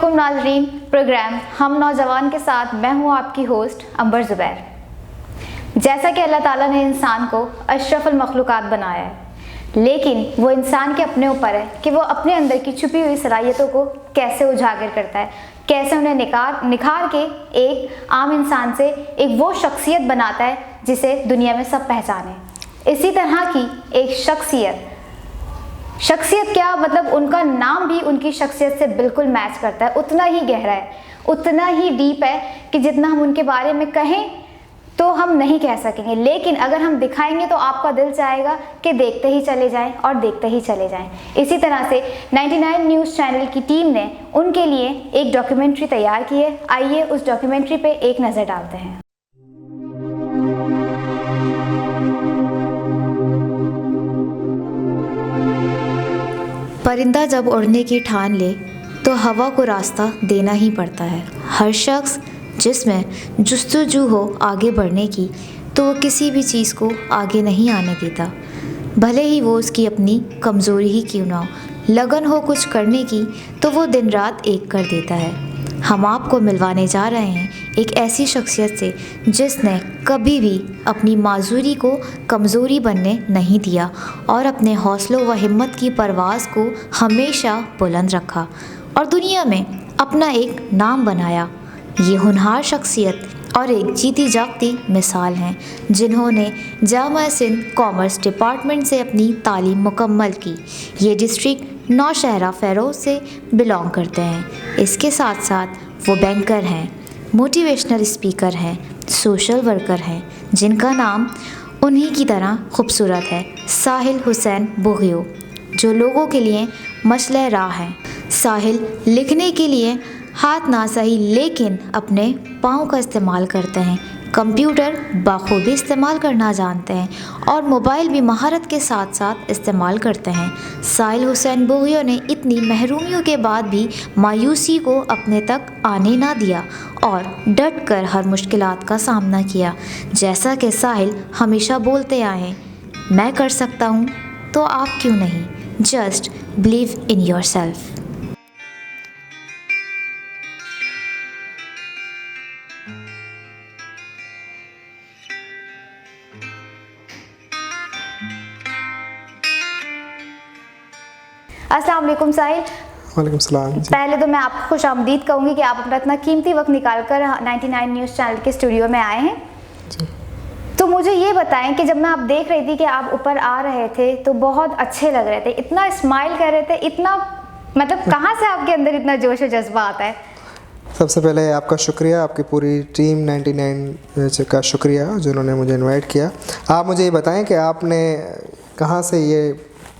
अस्सलामुअलैकुम नाज़रीन, प्रोग्राम हम नौजवान के साथ मैं हूँ आपकी होस्ट अंबर ज़ुबैर। जैसा कि अल्लाह ताला ने इंसान को अशरफुल मखलूक़ात बनाया है, लेकिन वो इंसान के अपने ऊपर है कि वो अपने अंदर की छुपी हुई सलाहियतों को कैसे उजागर करता है, कैसे उन्हें निखार के एक आम इंसान से एक वो शख्सियत बनाता है जिसे दुनिया में सब पहचाने। इसी तरह की एक शख्सियत क्या मतलब उनका नाम भी उनकी शख्सियत से बिल्कुल मैच करता है, उतना ही गहरा है, उतना ही डीप है कि जितना हम उनके बारे में कहें तो हम नहीं कह सकेंगे, लेकिन अगर हम दिखाएंगे तो आपका दिल चाहेगा कि देखते ही चले जाएं और देखते ही चले जाएं। इसी तरह से 99 न्यूज़ चैनल की टीम ने उनके लिए एक डॉक्यूमेंट्री तैयार की है। आइए उस डॉक्यूमेंट्री पे एक नज़र डालते हैं। परिंदा जब उड़ने की ठान ले तो हवा को रास्ता देना ही पड़ता है। हर शख्स जिसमें जुस्तजू हो आगे बढ़ने की तो वो किसी भी चीज़ को आगे नहीं आने देता, भले ही वो उसकी अपनी कमज़ोरी ही क्यों ना हो। लगन हो कुछ करने की तो वो दिन रात एक कर देता है। हम आपको मिलवाने जा रहे हैं एक ऐसी शख्सियत से जिसने कभी भी अपनी माजूरी को कमज़ोरी बनने नहीं दिया और अपने हौसलों व हिम्मत की परवाज़ को हमेशा बुलंद रखा और दुनिया में अपना एक नाम बनाया। ये होनहार शख्सियत और एक जीती जागती मिसाल हैं जिन्होंने जामा सिंध कॉमर्स डिपार्टमेंट से अपनी तालीम मुकम्मल की। ये डिस्ट्रिक्ट नौशहरा फ़ैरोज़ से बिलोंग करते हैं। इसके साथ साथ वो बैंकर हैं, मोटिवेशनल स्पीकर हैं, सोशल वर्कर हैं, जिनका नाम उन्हीं की तरह खूबसूरत है, साहिल हुसैन बुग़ियो, जो लोगों के लिए मशअल राह हैं। साहिल लिखने के लिए हाथ ना सही लेकिन अपने पाँव का इस्तेमाल करते हैं, कंप्यूटर बाखूबी इस्तेमाल करना जानते हैं और मोबाइल भी महारत के साथ साथ इस्तेमाल करते हैं। साहिल हुसैन बुग़ियो ने इतनी महरूमियों के बाद भी मायूसी को अपने तक आने ना दिया और डट कर हर मुश्किलात का सामना किया। जैसा कि साहिल हमेशा बोलते आए हैं, मैं कर सकता हूँ तो आप क्यों नहीं, just believe in your self. अस्सलाम वालेकुम साहिल। वालेकुम सलाम। पहले तो मैं आपको खुश आमदीद कहूँगी कि आप अपना इतना कीमती वक्त निकाल कर 99 न्यूज़ चैनल के स्टूडियो में आए हैं। तो मुझे ये बताएं कि जब मैं आप देख रही थी कि आप ऊपर आ रहे थे तो बहुत अच्छे लग रहे थे, इतना स्माइल कर रहे थे, इतना मतलब कहाँ से आपके अंदर इतना जोश और जज्बा आता है? सबसे पहले आपका शुक्रिया, आपकी पूरी टीम 99 का शुक्रिया जिन्होंने मुझे इनवाइट किया। आप मुझे ये बताएं कि आपने कहाँ से ये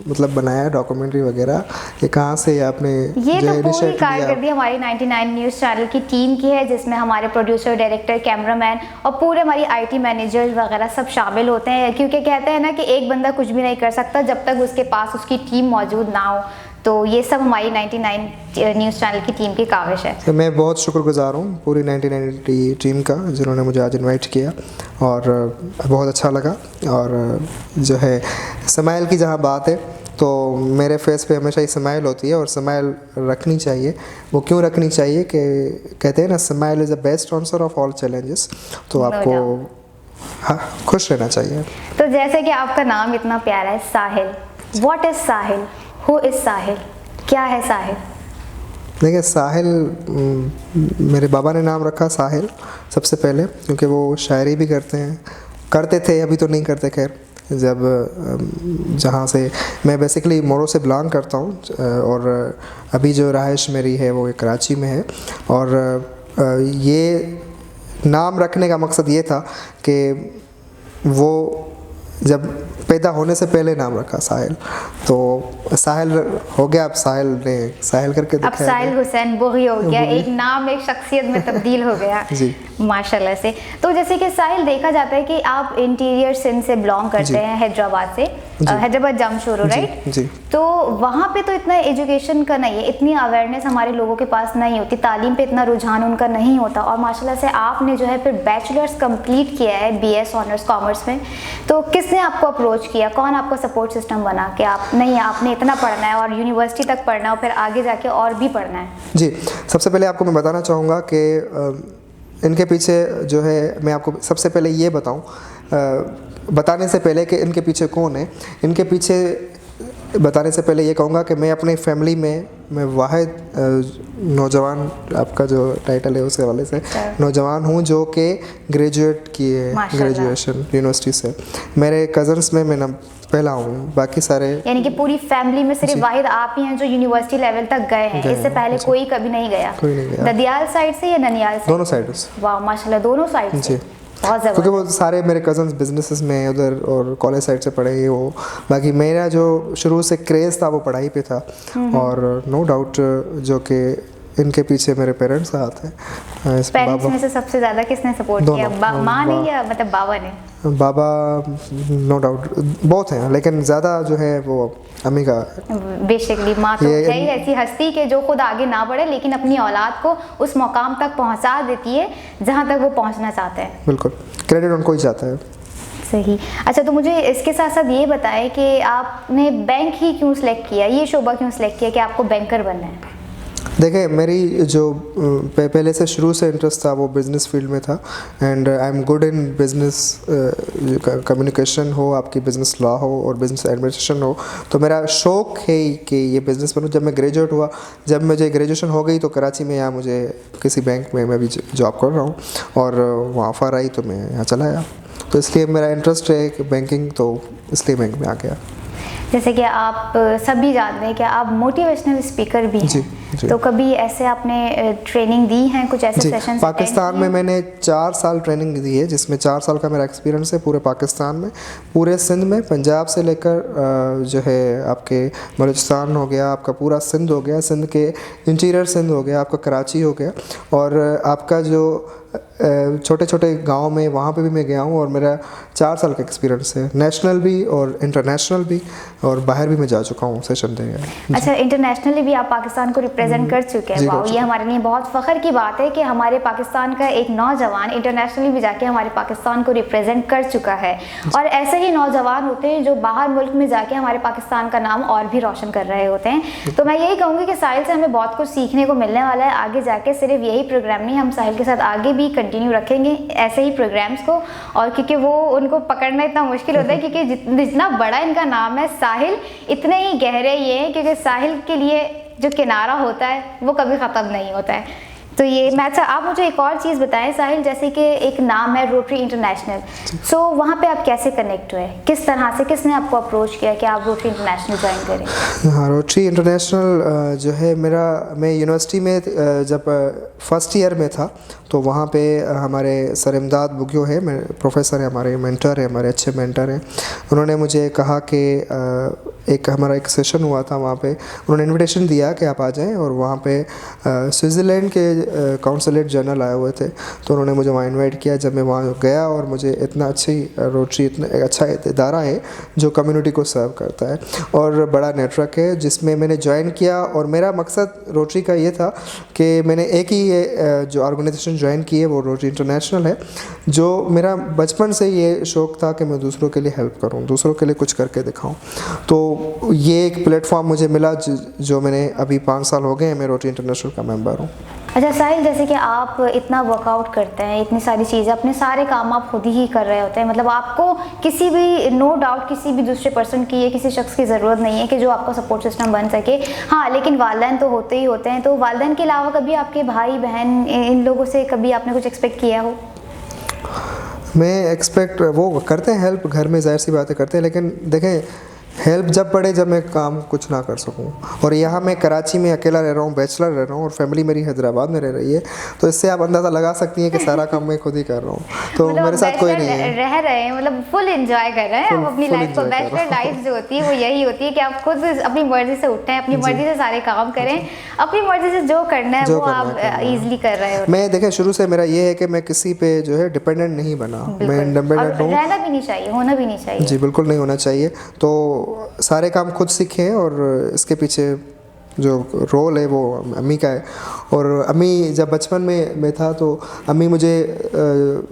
मतलब बनाया डॉक्यूमेंट्री वगैरह, ये कहाँ से आपने ये तो पूरी कारकर्दगी हमारी 99 न्यूज़ चैनल की टीम की है, जिसमें हमारे प्रोड्यूसर, डायरेक्टर, कैमरामैन और पूरे हमारी आईटी मैनेजर वगैरह सब शामिल होते हैं, क्योंकि कहते हैं ना कि एक बंदा कुछ भी नहीं कर सकता जब तक उसके पास उसकी टीम मौजूद ना हो। तो ये सब हमारी 99 न्यूज़ चैनल की टीम की काविश है। तो मैं बहुत शुक्रगुजार हूँ पूरी 99 टीम का जिन्होंने मुझे आज इनवाइट किया और बहुत अच्छा लगा। और जो है स्माइल की जहाँ बात है तो मेरे फेस पे हमेशा ही स्माइल होती है और स्माइल रखनी चाहिए। वो क्यों रखनी चाहिए कि कहते हैं ना, smile is the best answer of all challenges. तो आपको हाँ खुश रहना चाहिए। तो जैसे कि आपका नाम इतना प्यारा है Sahil, what is Sahil, who is Sahil, क्या है साहिल? देखिए साहिल, मेरे बाबा ने नाम रखा साहिल सबसे पहले, क्योंकि वो शायरी भी करते थे, अभी तो नहीं करते खैर। जब जहाँ से मैं बेसिकली मोरो से बिलोंग करता हूँ और अभी जो रहाइश मेरी है वो कराची में है। और ये नाम रखने का मकसद ये था कि वो जब पैदा होने से पहले नाम रखा साहिल, तो साहिल हो गया। अब साहिल ने साहिल करके अब साहिल हुसैन बुग़ियो हो गया, एक नाम एक शख्सियत में तब्दील हो गया। जी। माशाल्लाह से। तो जैसे कि साहिल, देखा जाता है कि आप इंटीरियर सिंध से बिलोंग करते हैं, हैदराबाद से, हैदराबाद जमशोरो, राइट? जी। तो वहाँ पे तो इतना एजुकेशन का नहीं है, इतनी अवेयरनेस हमारे लोगों के पास नहीं होती, तालीम पे इतना रुझान उनका नहीं होता, और माशाल्लाह से आपने जो है फिर बैचलर्स कंप्लीट किया है BS ऑनर्स कॉमर्स में। तो किसने आपको अप्रोच किया, कौन आपका सपोर्ट सिस्टम बना कि आप नहीं, आपने इतना पढ़ना है और यूनिवर्सिटी तक पढ़ना है और फिर आगे जाके और भी पढ़ना है? जी, सबसे पहले आपको मैं बताना चाहूँगा कि इनके पीछे जो है, मैं आपको सबसे पहले ये बताऊं, बताने से पहले कि इनके पीछे कौन है, इनके पीछे बताने से पहले ये कहूँगा कि मैं अपनी फैमिली में मैं वाहिद नौजवान, आपका जो टाइटल है उसके हवाले से नौजवान हूँ जो कि ग्रेजुएट किए हैं, ग्रेजुएशन यूनिवर्सिटी से। मेरे कज़न्स में मैं पहला हूँ, बाकी सारे, यानी कि पूरी फैमिली में सिर्फ वाहिद आप ही हैं जो यूनिवर्सिटी लेवल तक गए हैं, इससे पहले कोई कभी नहीं गया? कोई नहीं गया। ददियाल साइड से या ननियाल से? दोनों साइड से। वाह माशाल्लाह, दोनों साइड से, बहुत ज़बरदस्त। क्योंकि वो सारे मेरे कज़न्स बिजनेसेस में उधर और कॉलेज साइड से पढ़े ही वो, बाकी मेरा जो शुरू से क्रेज़ था वो पढ़ाई पे था, और नो डाउट जो कि इनके पीछे मेरे पेरेंट्स का हाथ है। पेरेंट्स में से सबसे ज़्यादा किसने सपोर्ट किया, माँ ने या मतलब बाबा ने? बाबा नो डाउट बहुत हैं, लेकिन ज़्यादा जो है वो अम्मी का। बेसिकली माँ तो है ही ऐसी हस्ती के जो खुद आगे ना बढ़े लेकिन अपनी औलाद को उस मुकाम तक पहुँचा देती है जहाँ तक वो पहुँचना चाहते हैं। बिल्कुल, क्रेडिट उनको ही जाता है। सही। अच्छा, तो मुझे इसके साथ साथ ये बताएं कि आपने बैंक ही क्यों सिलेक्ट किया, ये शोबा क्यों सिलेक्ट किया कि आपको बैंकर बनना है? देखिए, मेरी जो पहले से शुरू से इंटरेस्ट था वो बिज़नेस फील्ड में था, and I am good in business communication हो, आपकी बिज़नेस लॉ हो और बिज़नेस एडमिनिस्ट्रेशन हो, तो मेरा शौक़ है कि ये बिज़नेस बनूँ। जब मैं ग्रेजुएट हुआ, जब मुझे ग्रेजुएशन हो गई तो कराची में यहाँ मुझे किसी बैंक में मैं भी जॉब कर रहा हूँ, और वहाँ ऑफ़र आई तो मैं यहाँ चला आया। तो इसलिए मेरा इंटरेस्ट है कि बैंकिंग, तो इसलिए बैंक में आ गया। जैसे कि आप सभी जानते हैं कि आप मोटिवेशनल स्पीकर भी हैं, जी। तो कभी ऐसे आपने ट्रेनिंग दी है, कुछ ऐसे सेशंस? पाकिस्तान में मैंने 4 साल ट्रेनिंग दी है, जिसमें 4 साल का मेरा एक्सपीरियंस है पूरे पाकिस्तान में, पूरे सिंध में, पंजाब से लेकर जो है आपके बलूचिस्तान हो गया, आपका पूरा सिंध हो गया, सिंध के इंटीरियर सिंध हो गया, आपका कराची हो गया, और आपका जो छोटे छोटे गांव में वहाँ पे भी मैं गया हूँ, और मेरा 4 साल का एक्सपीरियंस है, नेशनल भी और इंटरनेशनल भी, और बाहर भी मैं जा चुका हूँ सेशन देने। अच्छा, इंटरनेशनली भी आप पाकिस्तान को रिप्रेजेंट कर चुके हैं। वाह, ये हमारे लिए बहुत फ़ख्र की बात है कि हमारे पाकिस्तान का एक नौजवान इंटरनेशनली भी जाके हमारे पाकिस्तान को रिप्रेजेंट कर चुका है, और ऐसे ही नौजवान होते हैं जो बाहर मुल्क में जाके हमारे पाकिस्तान का नाम और भी रोशन कर रहे होते हैं। तो मैं यही कहूँगी कि साहिल से हमें बहुत कुछ सीखने को मिलने वाला है आगे जाके। सिर्फ यही प्रोग्राम नहीं, हम साहिल के साथ आगे भी कंटिन्यू रखेंगे ऐसे ही प्रोग्राम्स को, और क्योंकि वो उनको पकड़ना इतना मुश्किल होता है क्योंकि जितना बड़ा इनका नाम है साहिल, इतने ही गहरे ये हैं, क्योंकि साहिल के लिए जो किनारा होता है वो कभी ख़त्म नहीं होता है। तो ये मैं, अच्छा आप मुझे एक और चीज़ बताएं साहिल, जैसे कि एक नाम है रोटरी इंटरनेशनल, सो वहाँ पे आप कैसे कनेक्ट हुए, किस तरह से, किसने आपको अप्रोच किया कि आप रोटरी इंटरनेशनल ज्वाइन करें? हाँ, रोटरी इंटरनेशनल जो है मैं यूनिवर्सिटी में जब फर्स्ट ईयर में था तो वहाँ पे हमारे सर इमदाद बुगियो है, प्रोफेसर है, हमारे मेंटर है, हमारे अच्छे मेंटर हैं। उन्होंने मुझे कहा कि हमारा एक सेशन हुआ था वहाँ पे, उन्होंने इनविटेशन दिया कि आप आ जाएं, और वहाँ पे स्विट्ज़रलैंड के काउंसलेट जनरल आए हुए थे, तो उन्होंने मुझे वहाँ इनवाइट किया। जब मैं वहाँ गया, और मुझे इतना अच्छी रोटरी, इतना अच्छा इदारा है जो कम्युनिटी को सर्व करता है, और बड़ा नेटवर्क है जिसमें मैंने ज्वाइन किया। और मेरा मकसद रोटरी का ये था कि मैंने एक ही जो ऑर्गेनाइजेशन ज्वाइन की है वो रोटरी इंटरनेशनल है, जो मेरा बचपन से ये शौक़ था कि मैं दूसरों के लिए हेल्प करूं, दूसरों के लिए कुछ करके दिखाऊं। तो ये एक प्लेटफॉर्म मुझे मिला जो मैंने अभी 5 साल हो गए हैं मैं रोटरी इंटरनेशनल का मेंबर हूं। अच्छा साहिल, जैसे कि आप इतना वर्कआउट करते हैं, इतनी सारी चीज़ें, अपने सारे काम आप खुद ही कर रहे होते हैं, मतलब आपको किसी भी, नो डाउट, किसी भी दूसरे पर्सन की या किसी शख्स की ज़रूरत नहीं है कि जो आपका सपोर्ट सिस्टम बन सके। हाँ, लेकिन वालिदैन तो होते ही होते हैं, तो वालिदैन के अलावा कभी आपके भाई बहन इन लोगों से कभी आपने कुछ एक्सपेक्ट किया हो? मैं एक्सपेक्ट वो करते हैं हेल्प घर में, ज़ाहिर सी बातें करते हैं, लेकिन देखें हेल्प जब पड़े जब मैं काम कुछ ना कर सकूं। और यहाँ मैं कराची में अकेला रह रहा हूँ, बैचलर रह रहा हूँ, और फैमिली मेरी हैदराबाद में रह रही है, तो इससे आप अंदाज़ा लगा सकती हैं कि सारा काम मैं खुद ही कर रहा हूँ। तो मतलब मेरे साथ कोई नहीं है, रह रहे हैं, मतलब फुल एंजॉय कर रहे हैं आप अपनी full लाइफ को। enjoy कर रहा बैचलर लाइफ जो होती है वो यही होती है कि आप खुद अपनी मर्जी से उठें, अपनी मर्जी से सारे काम करें, अपनी मर्जी से जो करना है वो आप इजीली कर रहे हो। मैं देखें शुरू से मेरा ये है कि मैं किसी पे जो है डिपेंडेंट नहीं बना, मैं इंडिपेंडेंट हूँ। रहना भी नहीं चाहिए, होना भी नहीं चाहिए। जी बिल्कुल नहीं होना चाहिए। तो सारे काम खुद सीखे, और इसके पीछे जो रोल है वो अम्मी का है। और अम्मी जब बचपन में मैं था तो अम्मी मुझे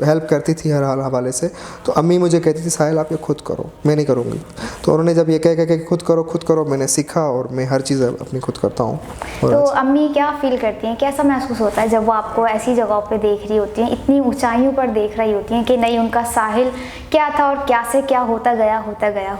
हेल्प करती थी हर हवाले से। तो अम्मी मुझे कहती थी साहिल आप ये खुद करो, मैं नहीं करूँगी। तो उन्होंने जब ये कह के खुद करो, मैंने सीखा और मैं हर चीज़ अपनी खुद करता हूँ। तो अम्मी क्या फील करती हैं, कैसा महसूस होता है जब वो आपको ऐसी जगहों पे देख रही होती हैं, इतनी ऊंचाइयों पर देख रही होती हैं कि नहीं उनका साहिल क्या था और क्या से क्या होता गया।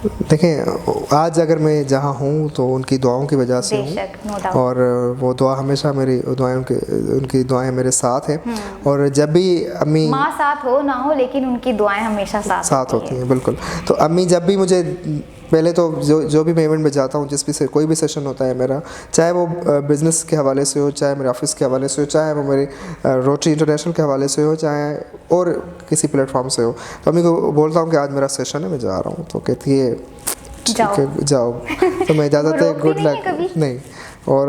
देखें आज अगर मैं जहाँ हूँ तो उनकी दुआओं की वजह से हूँ, और वो दुआ हमेशा मेरी दुआएं उनकी दुआएं मेरे साथ हैं। और जब भी अम्मी माँ साथ हो ना हो लेकिन उनकी दुआएं हमेशा साथ होती हैं। बिल्कुल। तो अम्मी जब भी मुझे पहले तो जो भी मैं इवेंट में जाता हूँ, जिस भी से कोई भी सेशन होता है मेरा, चाहे वो बिज़नेस के हवाले से हो, चाहे मेरे ऑफिस के हवाले से हो, चाहे वो मेरे रोटरी इंटरनेशनल के हवाले से हो, चाहे और किसी प्लेटफॉर्म से हो, तो अम्मी को बोलता हूँ कि आज मेरा सेशन है, मैं जा रहा हूँ। तो कहती है ठीक है जाओ। तो मैं इजाज़त है, गुड लक। नहीं, और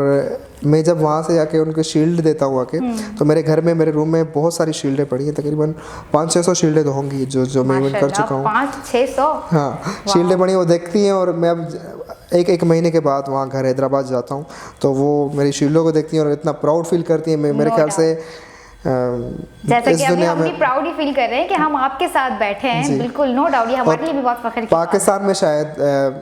मैं जब वहाँ से जाके उनको शील्ड देता हूँ आके, तो मेरे घर में मेरे रूम में बहुत सारी शील्डें पड़ी हैं, तकरीबन 500-600 शील्डें तो होंगी जो मैं इवेंट कर चुका हूँ। 500-600 हाँ शील्डें पड़ी, वो देखती हैं। और मैं अब एक महीने के बाद वहाँ घर हैदराबाद जाता हूँ तो वो मेरी शील्डों को देखती हैं और इतना प्राउड फील करती हैं। मेरे ख्याल से जैसा कि अभी हम भी प्राउड ही फील कर रहे हैं कि हम आपके साथ बैठे हैं। बिल्कुल, नो डाउट, ये हमारे लिए भी बहुत फख्र की पाकिस्तान में शायद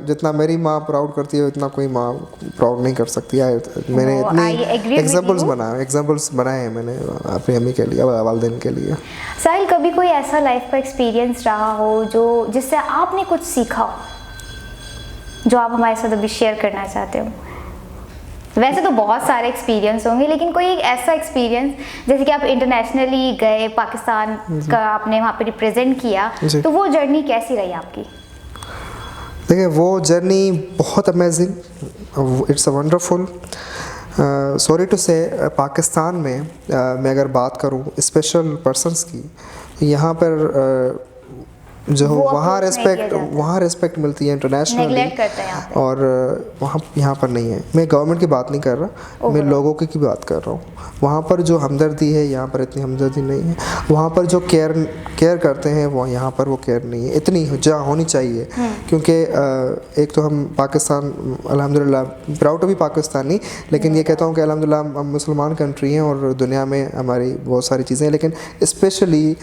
जितना मेरी माँ प्राउड करती है उतना कोई माँ प्राउड नहीं कर सकती है। मैंने इतनी एग्जांपल्स बनाए हैं मैंने अपनी अम्मी के लिए, वालिदैन के लिए। साहिल, कभी कोई ऐसा लाइफ का एक्सपीरियंस रहा हो जो जिससे आपने कुछ सीखा हो, जो आप हमारे साथ अभी शेयर करना चाहते हो? वैसे तो बहुत सारे एक्सपीरियंस होंगे, लेकिन कोई एक ऐसा एक्सपीरियंस, जैसे कि आप इंटरनेशनली गए, पाकिस्तान का आपने वहाँ पे रिप्रेजेंट किया, तो वो जर्नी कैसी रही आपकी? देखिए वो जर्नी बहुत amazing, it's a wonderful. Sorry to say Pakistan में मैं अगर बात करूँ स्पेशल पर्सन्स की, यहाँ पर जो वहाँ रिस्पेक्ट मिलती है इंटरनेशनली, और वहाँ यहाँ पर नहीं है। मैं गवर्नमेंट की बात नहीं कर रहा, मैं लोगों की बात कर रहा हूँ। वहाँ पर जो हमदर्दी है यहाँ पर इतनी हमदर्दी नहीं है। वहाँ पर जो केयर करते हैं वो यहाँ पर वो केयर नहीं है, इतनी जहाँ होनी चाहिए। क्योंकि एक तो हम पाकिस्तान अल्हम्दुलिल्लाह प्राउड टू बी पाकिस्तानी, लेकिन ये कहता हूँ कि अल्हम्दुलिल्लाह हम मुसलमान कंट्री हैं और दुनिया में हमारी बहुत सारी चीज़ें हैं, लेकिन स्पेशली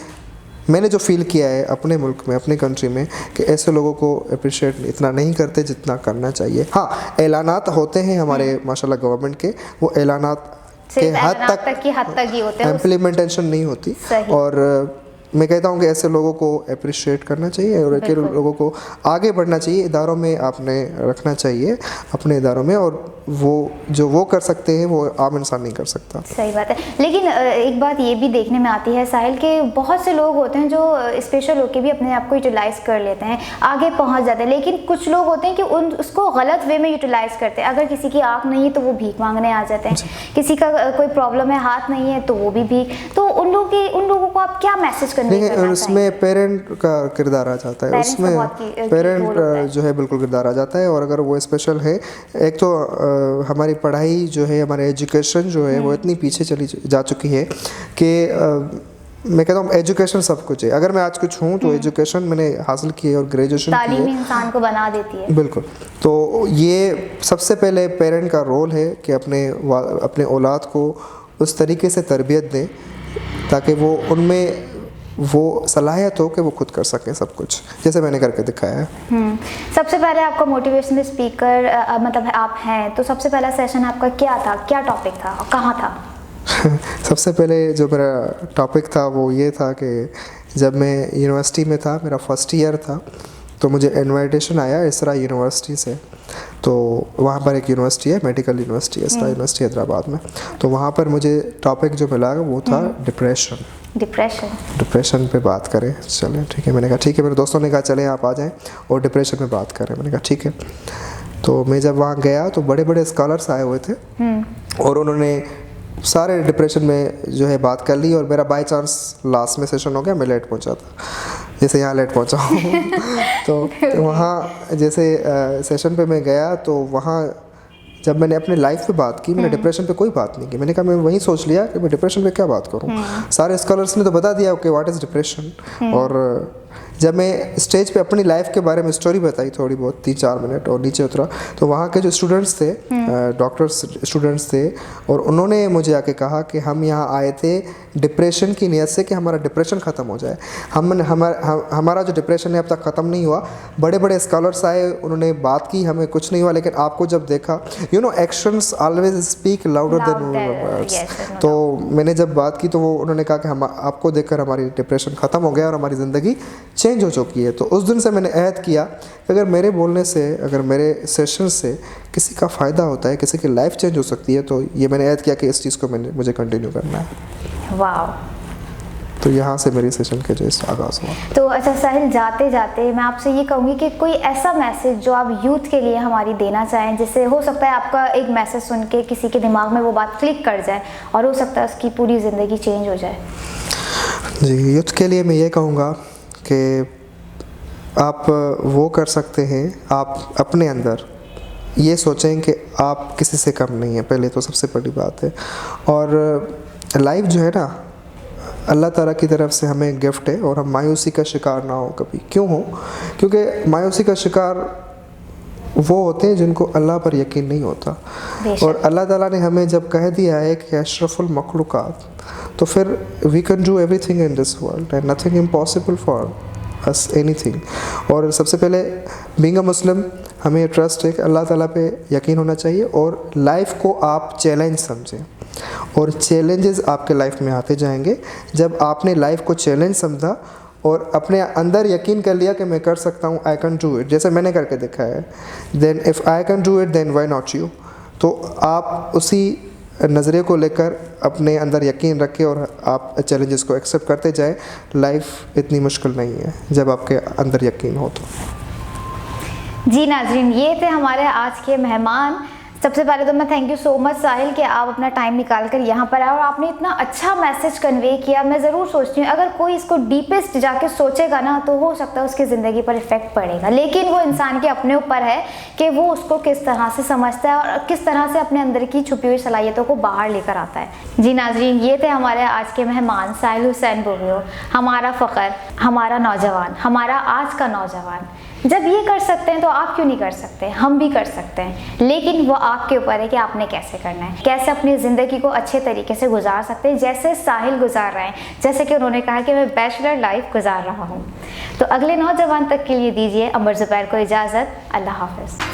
मैंने जो फील किया है अपने मुल्क में, अपने कंट्री में, कि ऐसे लोगों को अप्रिशिएट इतना नहीं करते जितना करना चाहिए। हाँ, ऐलानात होते हैं हमारे माशाल्लाह गवर्नमेंट के, वो ऐलानात के हद तक ही होते हैं, इम्प्लीमेंटेशन नहीं होती। और मैं कहता हूँ कि ऐसे लोगों को अप्रिशिएट करना चाहिए और ऐसे लोगों को आगे बढ़ना चाहिए, इदारों में आपने रखना चाहिए अपने इदारों में, और वो कर सकते हैं वो आम इंसान नहीं कर सकता। सही बात है। लेकिन एक बात ये भी देखने में आती है साहिल के बहुत से लोग होते हैं जो स्पेशल होकर भी अपने आप को यूटिलाइज़ कर लेते हैं, आगे पहुंच जाते हैं, लेकिन कुछ लोग होते हैं कि उसको गलत वे में यूटिलाइज़ करते हैं। अगर किसी की आँख नहीं है तो वो भीख मांगने आ जाते हैं, किसी का कोई प्रॉब्लम है, हाथ नहीं है तो वो भी भीख। तो उन लोगों को आप क्या मैसेज देखिए उसमें पेरेंट का किरदार आ जाता है, उसमें पेरेंट जो है बिल्कुल किरदार आ जाता है। और अगर वो स्पेशल है, एक तो हमारी पढ़ाई जो है, हमारे एजुकेशन जो है वो इतनी पीछे चली जा चुकी है कि मैं कहता हूँ एजुकेशन सब कुछ है। अगर मैं आज कुछ हूँ तो एजुकेशन मैंने हासिल की है और ग्रेजुएशन की है। तालीम इंसान को बना देती है। बिल्कुल। तो ये सबसे पहले पेरेंट का रोल है कि अपने औलाद को उस तरीके से तरबियत दें ताकि वो उनमें वो सलाहियत हो कि वो खुद कर सकें सब कुछ, जैसे मैंने करके दिखाया है। सबसे पहले आपका मोटिवेशनल स्पीकर मतलब आप हैं, तो सबसे पहला सेशन आपका क्या था, क्या टॉपिक था और कहाँ था? सबसे पहले जो मेरा टॉपिक था वो ये था कि जब मैं यूनिवर्सिटी में था, मेरा फर्स्ट ईयर था, तो मुझे इनविटेशन आया इसरा यूनिवर्सिटी से। तो वहाँ पर एक यूनिवर्सिटी है, मेडिकल यूनिवर्सिटी, इसरा यूनिवर्सिटी हैदराबाद में। तो वहाँ पर मुझे टॉपिक जो मिला वो था डिप्रेशन पे बात करें। चलें ठीक है, मैंने कहा ठीक है। मेरे दोस्तों ने कहा चलें आप आ जाएं और डिप्रेशन पे बात करें। मैंने कहा ठीक है। तो मैं जब वहाँ गया तो बड़े बड़े स्कॉलर्स आए हुए थे और उन्होंने सारे डिप्रेशन में जो है बात कर ली। और मेरा बाय चांस लास्ट में सेशन हो गया, मैं लेट पहुँचा था, जैसे यहाँ लेट पहुँचा हूँ। तो वहाँ जैसे सेशन पे मैं गया तो वहाँ जब मैंने अपने लाइफ पे बात की, मैंने डिप्रेशन पे कोई बात नहीं की। मैंने कहा मैं वही सोच लिया कि मैं डिप्रेशन पे क्या बात करूँ। सारे स्कॉलर्स ने तो बता दिया कि व्हाट इज़ डिप्रेशन। और जब मैं स्टेज पे अपनी लाइफ के बारे में स्टोरी बताई थोड़ी बहुत 3-4 मिनट और नीचे उतरा तो वहाँ के जो स्टूडेंट्स थे, डॉक्टर्स स्टूडेंट्स थे, और उन्होंने मुझे आके कहा कि हम यहाँ आए थे डिप्रेशन की नीयत से कि हमारा डिप्रेशन ख़त्म हो जाए। हमारा जो डिप्रेशन है अब तक ख़त्म नहीं हुआ। बड़े बड़े स्कॉलर्स आए, उन्होंने बात की, हमें कुछ नहीं हुआ, लेकिन आपको जब देखा, you know actions always speak louder than words. तो मैंने जब बात की तो वो उन्होंने कहा कि हम आपको देखकर हमारी डिप्रेशन ख़त्म हो गया और हमारी ज़िंदगी चेंज हो चुकी है। तो उस दिन से मैंने अहद किया कि अगर मेरे बोलने से, अगर मेरे सेशन से किसी का फ़ायदा होता है, किसी की लाइफ चेंज हो सकती है, तो ये मैंने अहद किया कि इस चीज़ को मुझे कंटिन्यू करना है। वाह। तो यहाँ से मेरी सेशन के जो आगाज़ हुआ। तो अच्छा साहिल, जाते जाते मैं आपसे ये कहूँगी कि कोई ऐसा मैसेज जो आप यूथ के लिए हमारी देना चाहें, जिससे हो सकता है आपका एक मैसेज सुन के किसी के दिमाग में वो बात क्लिक कर जाए और हो सकता है उसकी पूरी ज़िंदगी चेंज हो जाए। जी, यूथ के लिए मैं ये कहूँगा कि आप वो कर सकते हैं, आप अपने अंदर ये सोचें कि आप किसी से कम नहीं हैं, पहले तो सबसे बड़ी बात है। और लाइफ जो है ना, अल्लाह ताला की तरफ से हमें गिफ्ट है और हम मायूसी का शिकार ना हो कभी। क्यों हो? क्योंकि मायूसी का शिकार वो होते हैं जिनको अल्लाह पर यकीन नहीं होता। और अल्लाह ताला ने हमें जब कह दिया है कि अशरफुल मखलूक़ात, तो फिर we can do everything in this world and nothing impossible for us anything. और सबसे पहले बीइंग अ मुस्लिम हमें ये ट्रस्ट है कि अल्लाह ताला पे यकीन होना चाहिए और लाइफ को आप चैलेंज समझें। और चैलेंजेस आपके लाइफ में आते जाएंगे। जब आपने लाइफ को चैलेंज समझा और अपने अंदर यकीन कर लिया कि मैं कर सकता हूँ, आई कैन डू इट, जैसे मैंने करके देखा है, then if I can do it then why not you. तो आप उसी नज़रिए को लेकर अपने अंदर यकीन रखें और आप चैलेंजेस को एक्सेप्ट करते जाएं। लाइफ इतनी मुश्किल नहीं है जब आपके अंदर यकीन हो तो। जी नाज़रीन, ये थे हमारे आज के मेहमान। सबसे पहले तो मैं थैंक यू सो मच साहिल कि आप अपना टाइम निकाल कर यहाँ पर आए और आपने इतना अच्छा मैसेज कन्वे किया। मैं ज़रूर सोचती हूँ अगर कोई इसको डीपेस्ट जाके सोचेगा ना तो हो सकता है उसकी ज़िंदगी पर इफ़ेक्ट पड़ेगा, लेकिन वो इंसान के अपने ऊपर है कि वो उसको किस तरह से समझता है और किस तरह से अपने अंदर की छुपी हुई सलाहियतों को बाहर लेकर आता है। जी नाज़रीन, ये थे हमारे आज के मेहमान साहिल हुसैन बोगियो, हमारा फ़ख्र, हमारा नौजवान, हमारा आज का नौजवान। जब ये कर सकते हैं तो आप क्यों नहीं कर सकते? हम भी कर सकते हैं, लेकिन वो आपके ऊपर है कि आपने कैसे करना है, कैसे अपनी ज़िंदगी को अच्छे तरीके से गुजार सकते हैं, जैसे साहिल गुजार रहे हैं, जैसे कि उन्होंने कहा कि मैं बैचलर लाइफ गुजार रहा हूँ। तो अगले नौजवान तक के लिए दीजिए अंबर ज़ुबैर को इजाज़त। अल्लाह हाफ़िज़।